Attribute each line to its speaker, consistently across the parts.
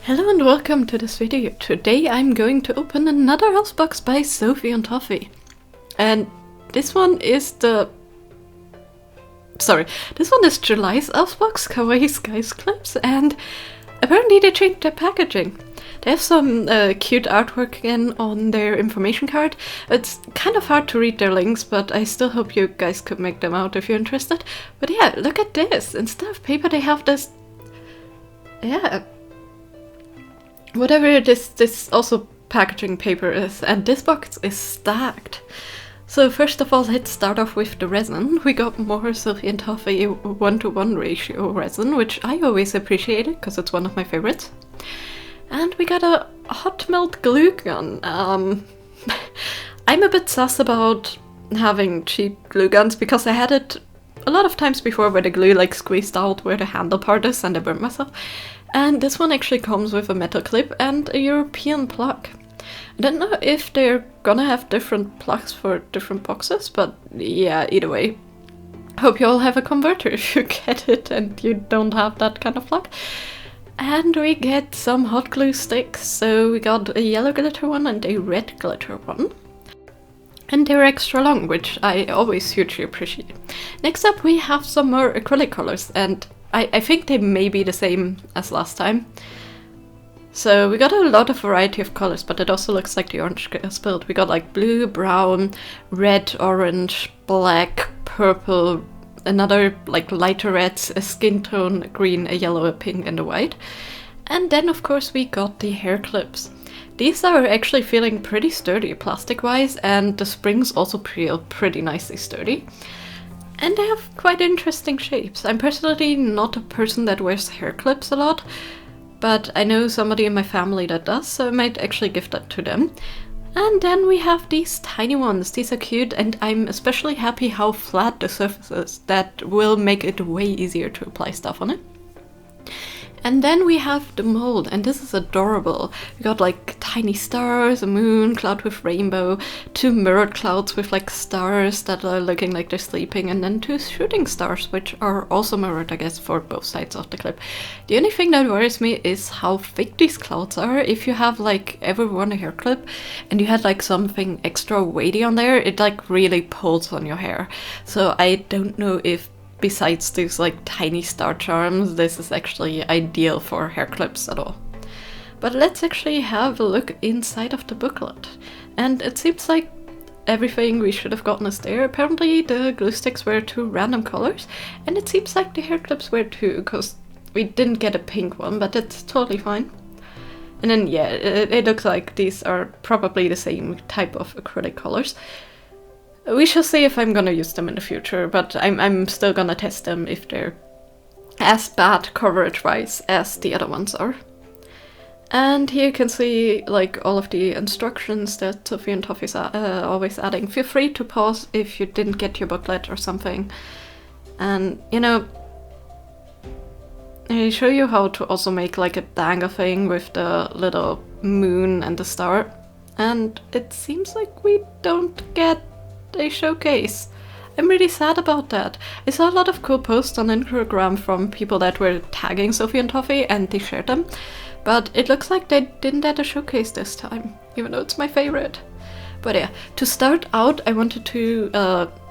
Speaker 1: Hello and welcome to this video. Today I'm going to open another Elves box by Sophie and Toffee. And this one is July's Elves box, Kawaii Skies Clips, and apparently they changed their packaging. They have some cute artwork again on their information card. It's kind of hard to read their links, but I still hope you guys could make them out if you're interested. But yeah, look at this. Instead of paper they have this... yeah... whatever this also packaging paper is, and this box is stacked. So first of all, let's start off with the resin. We got more Sophie and Toffee 1:1 ratio resin, which I always appreciated because it's one of my favorites. And we got a hot melt glue gun. I'm a bit sus about having cheap glue guns because I had it a lot of times before where the glue like squeezed out where the handle part is and I burned myself. And this one actually comes with a metal clip and a European plug. I don't know if they're gonna have different plugs for different boxes, but yeah, either way. Hope you all have a converter if you get it and you don't have that kind of plug. And we get some hot glue sticks. So we got a yellow glitter one and a red glitter one. And they're extra long, which I always hugely appreciate. Next up we have some more acrylic colors, and I think they may be the same as last time. So we got a lot of variety of colors, but it also looks like the orange spilled. We got like blue, brown, red, orange, black, purple, another like lighter reds, a skin tone, a green, a yellow, a pink, and a white. And then of course we got the hair clips. These are actually feeling pretty sturdy plastic-wise, and the springs also feel pretty nicely sturdy. And they have quite interesting shapes. I'm personally not a person that wears hair clips a lot, but I know somebody in my family that does, so I might actually give that to them. And then we have these tiny ones. These are cute, and I'm especially happy how flat the surface is. That will make it way easier to apply stuff on it. And then we have the mold, and this is adorable. We got like tiny stars, a moon, cloud with rainbow, two mirrored clouds with like stars that are looking like they're sleeping, and then two shooting stars, which are also mirrored, I guess, for both sides of the clip. The only thing that worries me is how thick these clouds are. If you have like ever worn a hair clip and you had like something extra weighty on there, it like really pulls on your hair. So I don't know if besides these like tiny star charms, this is actually ideal for hair clips at all. But let's actually have a look inside of the booklet. And it seems like everything we should have gotten is there. Apparently the glue sticks were two random colors, and it seems like the hair clips were too, because we didn't get a pink one, but it's totally fine. And then yeah, it looks like these are probably the same type of acrylic colors. We shall see if I'm gonna use them in the future, but I'm still gonna test them if they're as bad coverage-wise as the other ones are. And here you can see like all of the instructions that Sophie and Toffee's always adding. Feel free to pause if you didn't get your booklet or something. And you know, I show you how to also make like a dangle thing with the little moon and the star. And it seems like we don't get a showcase. I'm really sad about that. I saw a lot of cool posts on Instagram from people that were tagging Sophie and Toffee and they shared them, but it looks like they didn't add a showcase this time, even though it's my favorite. But yeah, to start out I wanted to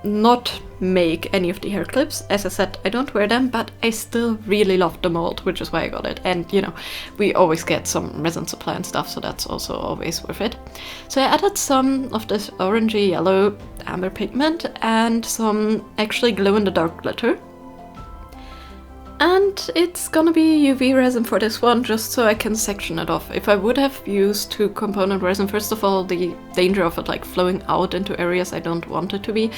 Speaker 1: not make any of the hair clips. As I said, I don't wear them, but I still really love the mold, which is why I got it. And you know, we always get some resin supply and stuff, so that's also always worth it. So I added some of this orangey yellow amber pigment and some actually glow-in-the-dark glitter. And it's gonna be UV resin for this one, just so I can section it off. If I would have used two-component resin, first of all, the danger of it like flowing out into areas I don't want it to be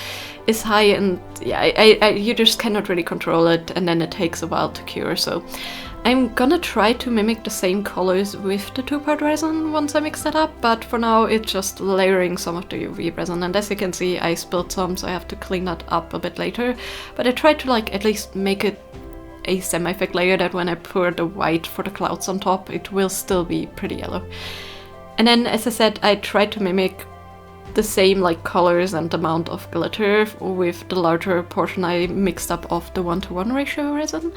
Speaker 1: is high, and yeah, you just cannot really control it, and then it takes a while to cure. So I'm gonna try to mimic the same colors with the two-part resin once I mix that up, but for now it's just layering some of the UV resin, and as you can see I spilled some, so I have to clean that up a bit later. But I tried to like at least make it a semi-thick layer that when I pour the white for the clouds on top, it will still be pretty yellow. And then, as I said, I tried to mimic the same like colors and amount of glitter with the larger portion I mixed up of the 1:1 ratio resin.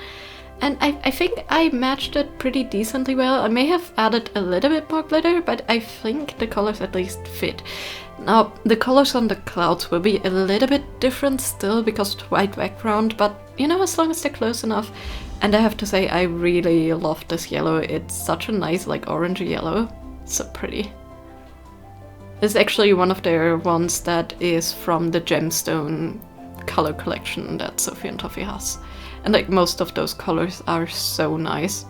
Speaker 1: And I think I matched it pretty decently well. I may have added a little bit more glitter, but I think the colors at least fit. Now, the colors on the clouds will be a little bit different still because of the white background, but you know, as long as they're close enough. And I have to say, I really love this yellow. It's such a nice, like, orangey yellow. So pretty. It's actually one of their ones that is from the gemstone color collection that Sophie and Toffee has. And like most of those colors are so nice.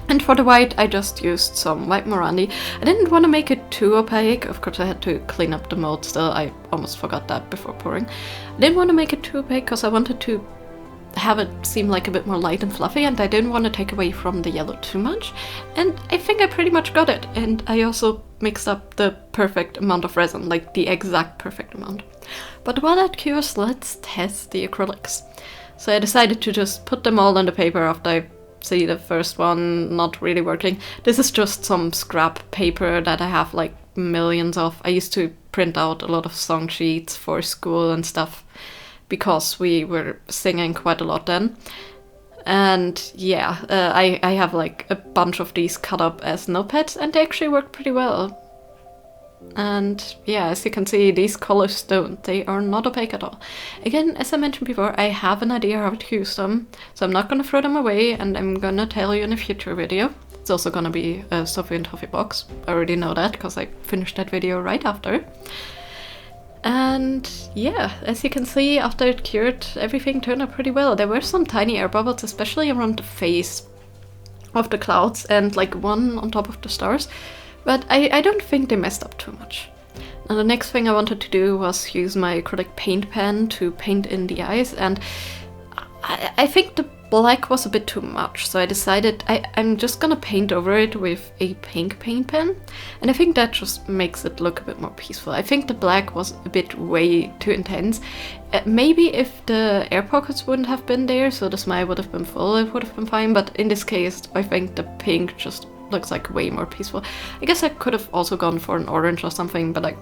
Speaker 1: And for the white, I just used some white Morandi. I didn't want to make it too opaque. Of course, I had to clean up the mold still. I almost forgot that before pouring. I didn't want to make it too opaque because I wanted to have it seem like a bit more light and fluffy, and I didn't want to take away from the yellow too much. And I think I pretty much got it. And I also mixed up the perfect amount of resin, like the exact perfect amount. But while that cures, let's test the acrylics. So I decided to just put them all on the paper after I see the first one not really working. This is just some scrap paper that I have like millions of. I used to print out a lot of song sheets for school and stuff because we were singing quite a lot then. And yeah, I have like a bunch of these cut up as notepads, and they actually work pretty well. And yeah, as you can see, these colors don't. They are not opaque at all. Again, as I mentioned before, I have an idea how to use them, so I'm not gonna throw them away, and I'm gonna tell you in a future video. It's also gonna be a Sophie and Toffee box. I already know that because I finished that video right after. And yeah, as you can see, after it cured, everything turned out pretty well. There were some tiny air bubbles, especially around the face of the clouds and like one on top of the stars. But I don't think they messed up too much. Now the next thing I wanted to do was use my acrylic paint pen to paint in the eyes, and I think the black was a bit too much, so I decided I'm just gonna paint over it with a pink paint pen, and I think that just makes it look a bit more peaceful. I think the black was a bit way too intense. Maybe if the air pockets wouldn't have been there, so the smile would have been full, it would have been fine, but in this case I think the pink just looks like way more peaceful. I guess I could have also gone for an orange or something, but like,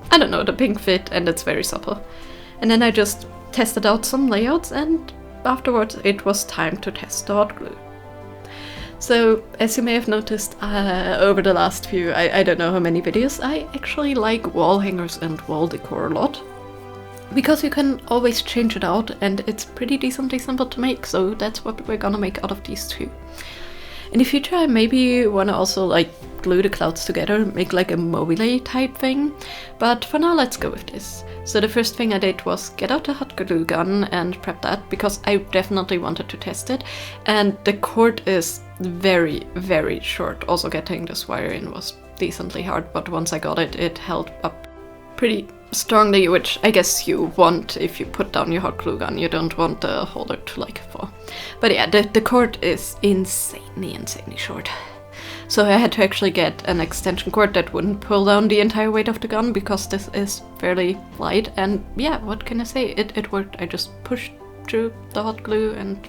Speaker 1: I don't know, the pink fit and it's very supple. And then I just tested out some layouts, and afterwards it was time to test the hot glue. So as you may have noticed over the last few, I don't know how many videos, I actually like wall hangers and wall decor a lot. Because you can always change it out and it's pretty decently simple to make, so that's what we're gonna make out of these two. In the future, I maybe want to also like glue the clouds together, make like a mobile type thing, but for now let's go with this. So the first thing I did was get out the hot glue gun and prep that, because I definitely wanted to test it, and the cord is very, very short. Also getting this wire in was decently hard, but once I got it, it held up pretty strongly, which I guess you want if you put down your hot glue gun. You don't want the holder to like fall. But yeah, the cord is insanely short. So I had to actually get an extension cord that wouldn't pull down the entire weight of the gun, because this is fairly light. And yeah, what can I say? It worked. I just pushed through the hot glue and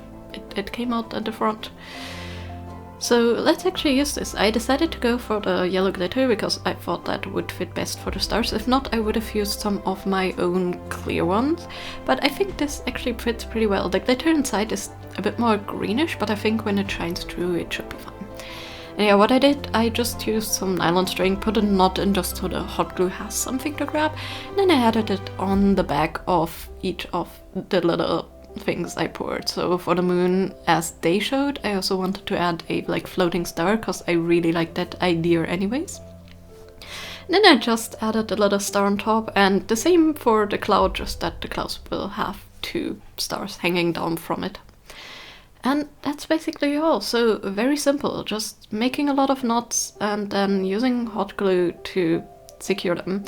Speaker 1: it came out at the front. So let's actually use this. I decided to go for the yellow glitter because I thought that would fit best for the stars. If not, I would have used some of my own clear ones. But I think this actually fits pretty well. The glitter inside is a bit more greenish, but I think when it shines through, it should be fine. And yeah, what I did, I just used some nylon string, put a knot in just so the hot glue has something to grab. And then I added it on the back of each of the little things I poured. So for the moon, as they showed, I also wanted to add a like floating star because I really like that idea anyways. And then I just added a little star on top, and the same for the cloud, just that the clouds will have 2 stars hanging down from it. And that's basically all. So very simple, just making a lot of knots and then using hot glue to secure them.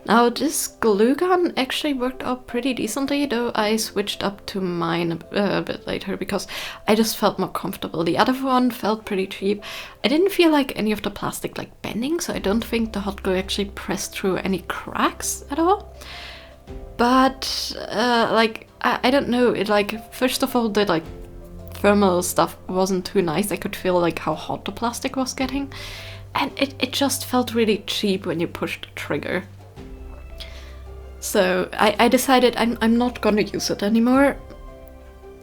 Speaker 1: Now this glue gun actually worked out pretty decently, though I switched up to mine a bit later because I just felt more comfortable. The other one felt pretty cheap. I didn't feel like any of the plastic like bending, so I don't think the hot glue actually pressed through any cracks at all. But like I don't know, it like, first of all, the like thermal stuff wasn't too nice. I could feel like how hot the plastic was getting, and it just felt really cheap when you pushed the trigger. So I decided I'm not gonna use it anymore,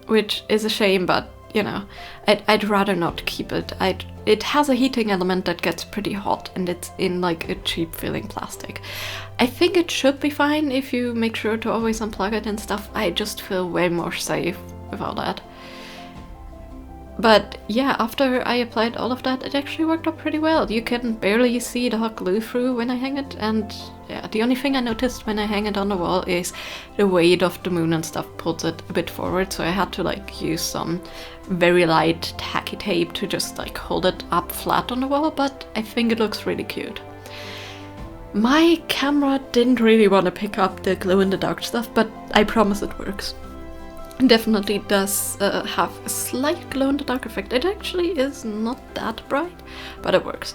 Speaker 1: which is a shame, but you know, I'd rather not keep it. It has a heating element that gets pretty hot, and it's in like a cheap feeling plastic. I think it should be fine if you make sure to always unplug it and stuff. I just feel way more safe without that. But yeah, after I applied all of that, it actually worked out pretty well. You can barely see the hot glue through when I hang it, and yeah, the only thing I noticed when I hang it on the wall is the weight of the moon and stuff pulls it a bit forward, so I had to like use some very light tacky tape to just like hold it up flat on the wall, but I think it looks really cute. My camera didn't really want to pick up the glow-in-the-dark stuff, but I promise it works. It definitely does have a slight glow-in-the-dark effect. It actually is not that bright, but it works.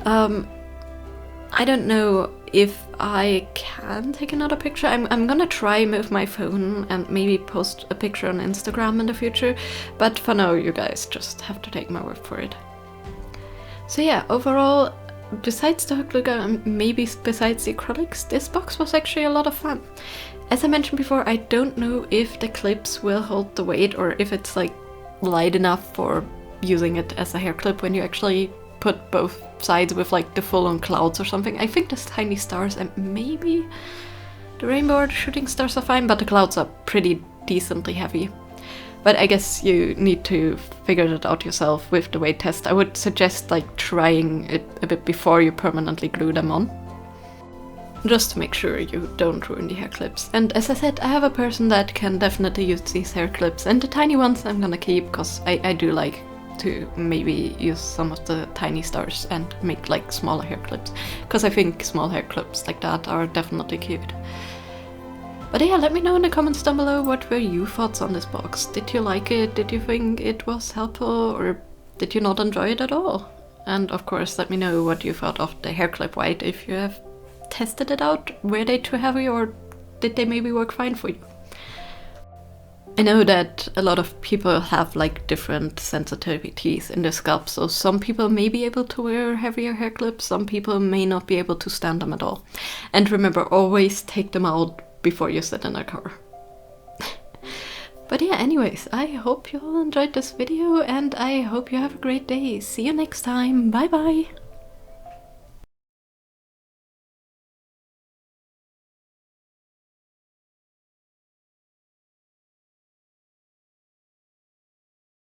Speaker 1: I don't know if I can take another picture. I'm gonna try with my phone and maybe post a picture on Instagram in the future, but for now you guys just have to take my word for it. So yeah, overall, besides the hot glue gun, maybe besides the acrylics, this box was actually a lot of fun. As I mentioned before, I don't know if the clips will hold the weight or if it's like light enough for using it as a hair clip when you actually put both sides with like the full-on clouds or something. I think there's tiny stars and maybe the rainbow or the shooting stars are fine, but the clouds are pretty decently heavy. But I guess you need to figure that out yourself with the weight test. I would suggest like trying it a bit before you permanently glue them on, just to make sure you don't ruin the hair clips. And as I said, I have a person that can definitely use these hair clips, and the tiny ones I'm gonna keep because I do like to maybe use some of the tiny stars and make like smaller hair clips, because I think small hair clips like that are definitely cute. But yeah, let me know in the comments down below, what were your thoughts on this box? Did you like it? Did you think it was helpful, or did you not enjoy it at all? And of course, let me know what you thought of the hair clip white. If you have tested it out, were they too heavy or did they maybe work fine for you? I know that a lot of people have like different sensitivities in their scalp, so some people may be able to wear heavier hair clips, some people may not be able to stand them at all. And remember, always take them out before you sit in a car. But yeah, anyways, I hope you all enjoyed this video and I hope you have a great day. See you next time. Bye bye!